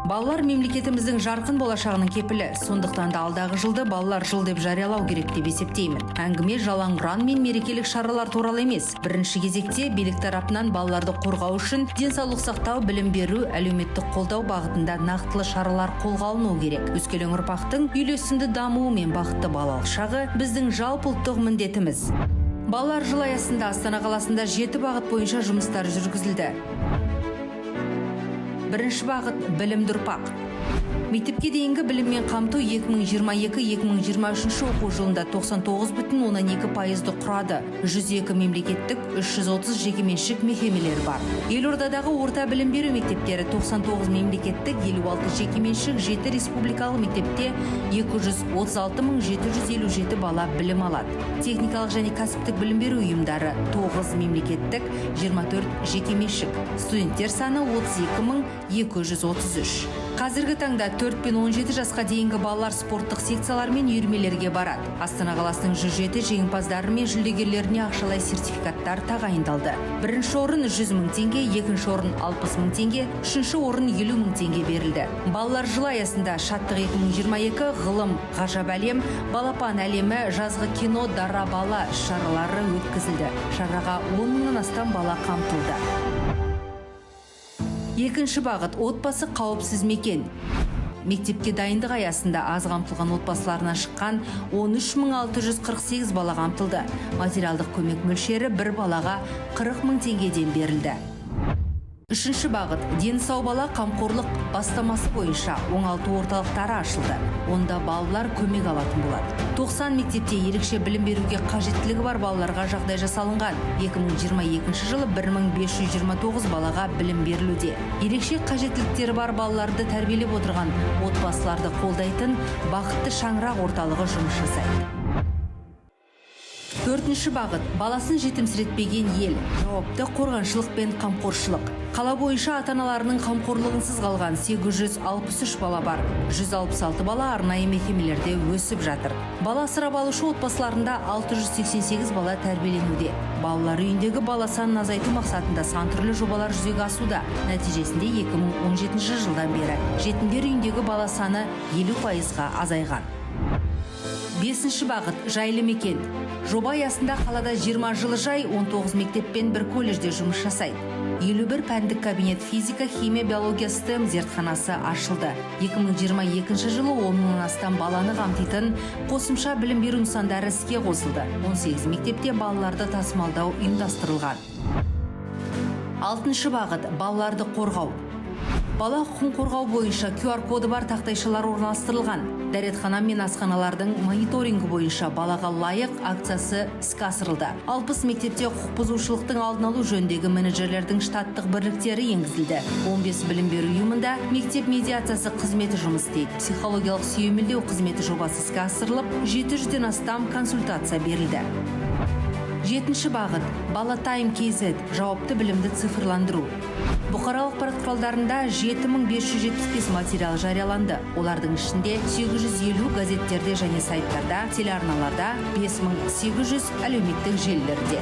Балалар мемлекетіміздің жарқын болашағының кепілі. Сондықтан да алдағы жылды балалар жыл деп жариялау керек деп есептеймін. Әңгіме жалаң ұран мен мерекелік шаралар туралы емес. Бірінші кезекте билік тарапынан балаларды қорғау үшін денсаулық сақтау, білім беру, әлеуметтік қолдау бағытында нақтылы шаралар қолға алынуы керек. Өскелең ұрпақтың үйлесімді дамуы мен бақытты балалық шағы біздің жалпы ұлттық міндетіміз. Балалар жылы аясында Астана қаласында 7 бағыт бойынша жұмыстар жүргізілді. Бірінші бағыт – білімді ұрпақ. Мектепке дейінгі біліммен қамту 2022-2023 оқу жылында 99,12%-ды құрады. 102 мемлекеттік, 330 жекеменшік мекемелер бар. Елордадағы орта білім беру мектептері 99 мемлекеттік, 56 жекеменшік, 7 республикалық мектепте 236,757 бала білім алады. Техникалық және кәсіптік білім беру ұйымдары 9 мемлекеттік, 24 жекеменшік. Студенттер саны 32,233. Қазіргі таңда 4 пен 17 жасқа дейінгі балалар спорттық секциялар мен үйірмелерге барады. Астана қаласының 107 жеңімпаздары мен жүлдегерлеріне ақшалай сертификаттар тағайындалды. Бірінші орын 100 мың теңге, екінші орын 60 мың теңге, үшінші орын 50 мың теңге берілді. Балалар жылы аясында Шаттық 2022, ғылым, ғажап әлем, балапан әлемі, жазғы кино, дара бала шаралары өткізілді. Шараға 10 мыңнан астам бала қамтылды. Екінші бағыт – отбасы қауіпсіз мекен. Мектепке дайындық аясында аз қамтылған отбасыларынан шыққан 13,648 бала қамтылды. Материалдық көмек мөлшері бір балаға 40 мың теңгеден берілді. Үшінші бағыт – дені сау бала қамқорлық бастамасы бойынша оңалту орталықтары ашылды. Онда балалар көмек алатын болады. 90 мектепте ерекше білім беруге қажеттілігі бар балаларға жағдай жасалынған. 2022 жылы 1529 балаға білім берілуде. Ерекше қажеттіліктері бар балаларды тәрбиелеп отырған отбасыларды қолдайтын бақытты шаңырақ орталығы жұмыс жасайды. Төртінші бағыт – баласын жетімсіретпеген ел, жауапты қорғаншылық пен қамқоршылық. Қала бойынша ата-аналарының қамқорлығынсыз қалған 863 бала бар. 166 бала арнайы мекемелерде өсіп жатыр. Бала асырап алушы отбасыларында 688 бала тәрбиеленуде. Балалар үйіндегі бала санын азайту мақсатында сан түрлі жобалар жүзеге асуда. Нәтижесінде 2017 жылдан бері жетімдер үйіндегі бала саны 50%-ға азайған. Бесінші бағыт – жайлы мекен. Жоба аясында қалада 20 жылыжай, 19 мектеп пен бір колледжде жұмыс жасайды. 51 пәндік кабинет физика, химия, биология STEM зертханасы ашылды. 2022 жылы 10 мыңнан астам баланы қамтитын қосымша білім беру нысандары іске қосылды. 18 мектепте балаларды тасымалдау ұйымдастырылған. Алтыншы бағыт – балаларды қорғау. Бала құқығын қорғау бойынша QR коды бар тақтайшалар орналастырылған. Дәретхана мен асханалардың мониторингі бойынша балаға лайық акциясы іске асырылды. 60 мектепте құқық бұзушылықтың алдын алу жөніндегі менеджерлердің штаттық бірліктері енгізілді. 15 білім беру ұйымында мектеп медиациясы қызметі жұмыс істейді. Психологиялық сүйемелдеу қызметі жобасы іске асырылып, 700-ден астам консультация берілді. Жетінші бағыт – Балатайм KZ, жауапты білімді цифрландыру. Бұқаралық ақпарат құралдарында 7575 материал жарияланды. Олардың ішінде 850 газеттерде және сайттарда, телеарналарда, 5800 әлеуметтік желілерде.